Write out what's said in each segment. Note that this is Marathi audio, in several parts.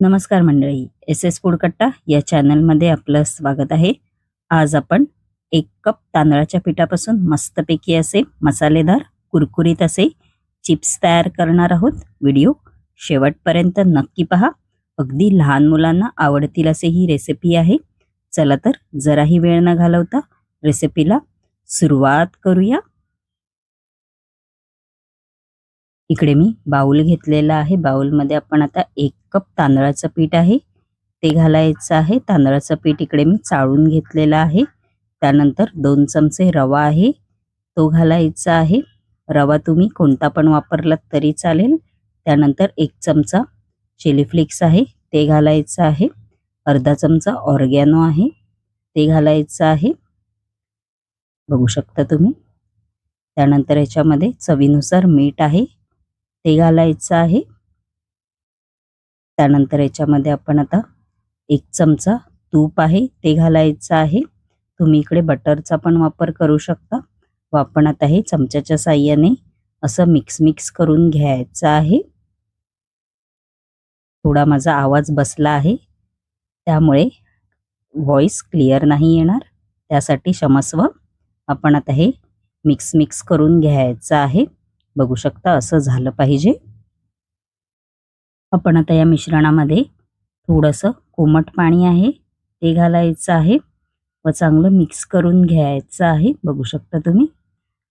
नमस्कार मंडळी, एस एस फूड कट्टा या चॅनलमध्ये आपलं स्वागत आहे. आज आपण 1 कप तांदळाच्या पिठापासून मस्तपैकी असे मसालेदार कुरकुरीत असे चिप्स तयार करणार आहोत. व्हिडिओ शेवटपर्यंत नक्की पहा. अगदी लहान मुलांना आवडतील असे ही रेसिपी आहे. चला तर जराही वेळ न घालवता रेसिपीला सुरुवात करूया. इकडे मी बाउल घेतलेला आहे. बाउलमध्ये आपण आता 1 कप तांदळाचं पीठ आहे ते घालायचं आहे. तांदळाचं पीठ इकडे मी चाळून घेतलेलं आहे. त्यानंतर 2 चमचे रवा आहे तो घालायचा आहे. रवा तुम्ही कोणता पण वापरलात तरी चालेल. त्यानंतर 1 चमचा चिली फ्लेक्स आहे ते घालायचं आहे. अर्धा चमचा ऑर्गॅनो आहे ते घालायचं आहे, बघू शकता तुम्ही. त्यानंतर याच्यामध्ये चवीनुसार मीठ आहे ते घालायचं आहे. त्यानंतर याच्यामध्ये आपण आता 1 चमचा तूप आहे ते घालायचं आहे. तुम्ही इकडे बटरचा पण वापर करू शकता. व आपण आता हे चमच्याच्या साहाय्याने असं मिक्स करून घ्यायचं आहे. थोडा माझा आवाज बसला आहे त्यामुळे व्हॉइस क्लिअर नाही येणार, त्यासाठी क्षमस्व. आपण आता हे मिक्स करून घ्यायचं आहे. बघू शकता असं झालं पाहिजे. आपण आता या मिश्रणामध्ये थोडंसं कोमट पाणी आहे ते घालायचं आहे व चांगलं मिक्स करून घ्यायचं आहे. बघू शकता तुम्ही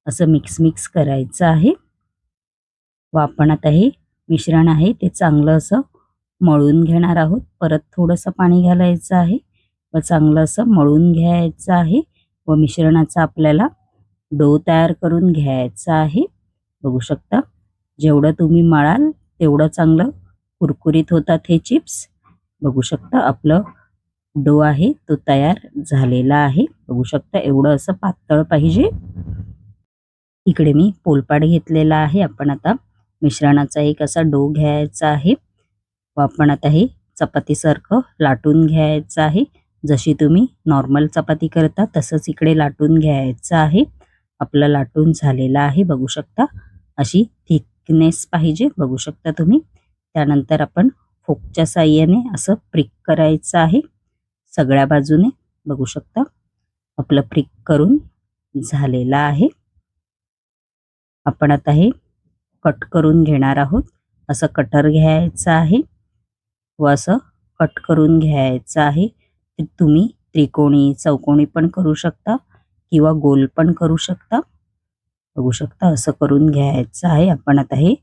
असं मिक्स करायचं आहे. व आपण आता हे मिश्रण आहे ते चांगलं असं मळून घेणार आहोत. परत थोडंसं पाणी घालायचं आहे व चांगलं असं मळून घ्यायचं आहे व मिश्रणाचा आपल्याला डो तयार करून घ्यायचा आहे. बघू शकता जेवढं तुम्ही मळाल तेवढं चांगलं कुरकुरीत होतात हे चिप्स. बघू शकता आपलं डो आहे तो तयार झालेला आहे. बघू शकता एवढं असं पातळ पाहिजे. इकडे मी पोलपाट घेतलेला आहे. आपण आता मिश्रणाचा एक असा डो घ्यायचा आहे व आपण आता हे चपातीसारखं लाटून घ्यायचं आहे. जशी तुम्ही नॉर्मल चपाती करता तसंच इकडे लाटून घ्यायचं आहे. आपलं लाटून झालेलं आहे. बघू शकता अशी थिकनेस पाहिजे. बघू शकता तुम्ही. त्यानंतर आपण फोकच्या साहाय्याने असं प्रिक करायचं आहे सगळ्या बाजूने. बघू शकता आपलं प्रिक करून झालेलं आहे. आपण आता हे कट करून घेणार आहोत. असं कटर घ्यायचं आहे व असं कट करून घ्यायचं आहे. तुम्ही त्रिकोणी चौकोनी पण करू शकता किंवा गोल पण करू शकता. बघू शकता असं करून घ्यायचं आहे. आपण आता हे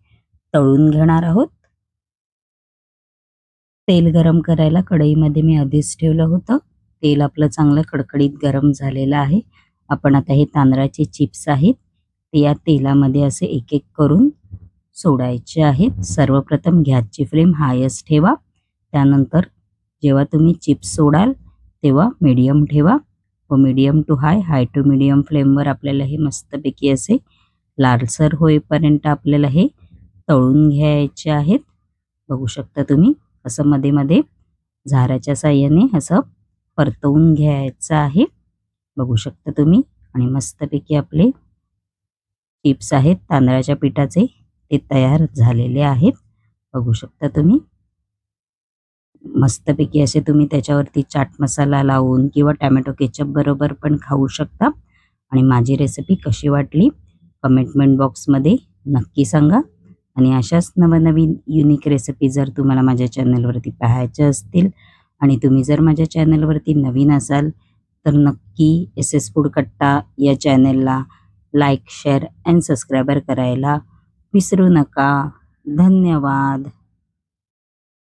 तळून घेणार आहोत. तेल गरम करायला कढईमध्ये मी आधीच ठेवलं होतं. तेल आपलं चांगलं कडकडीत गरम झालेलं आहे. आपण आता हे तांदळाचे चिप्स आहेत ते या तेलामध्ये असे एक करून सोडायचे आहेत. सर्वप्रथम गॅसची फ्लेम हायस्ट ठेवा. त्यानंतर जेव्हा तुम्ही चिप्स सोडाल तेव्हा मीडियम ठेवा व medium to high to medium फ्लेमवर आपल्याला हे मस्तपैकी असे लालसर होईपर्यंत आपल्याला हे तळून घ्यायचे आहेत. बघू शकता तुम्ही असं मध्ये झाऱ्याच्या साहाय्याने असं परतवून घ्यायचं आहे. बघू शकता तुम्ही. आणि मस्तपैकी आपले चिप्स आहेत तांदळाच्या पिठाचे ते तयार झालेले आहेत. बघू शकता तुम्ही. मस्तपैकी असे तुम्ही त्याच्यावरती चाट मसाला लावून किंवा टोमॅटो केचप बरोबर पण खाऊ शकता. आणि माझी रेसिपी कशी वाटली कमेंट बॉक्समध्ये नक्की सांगा. आणि अशाच नवनवीन युनिक रेसिपी जर तुम्हाला माझ्या चॅनलवरती पाहायच्या असतील आणि तुम्ही जर माझ्या चॅनलवरती नवीन असाल तर नक्की एस एस फूड कट्टा या चॅनलला लाईक शेअर अँड सबस्क्राईबर करायला विसरू नका. धन्यवाद.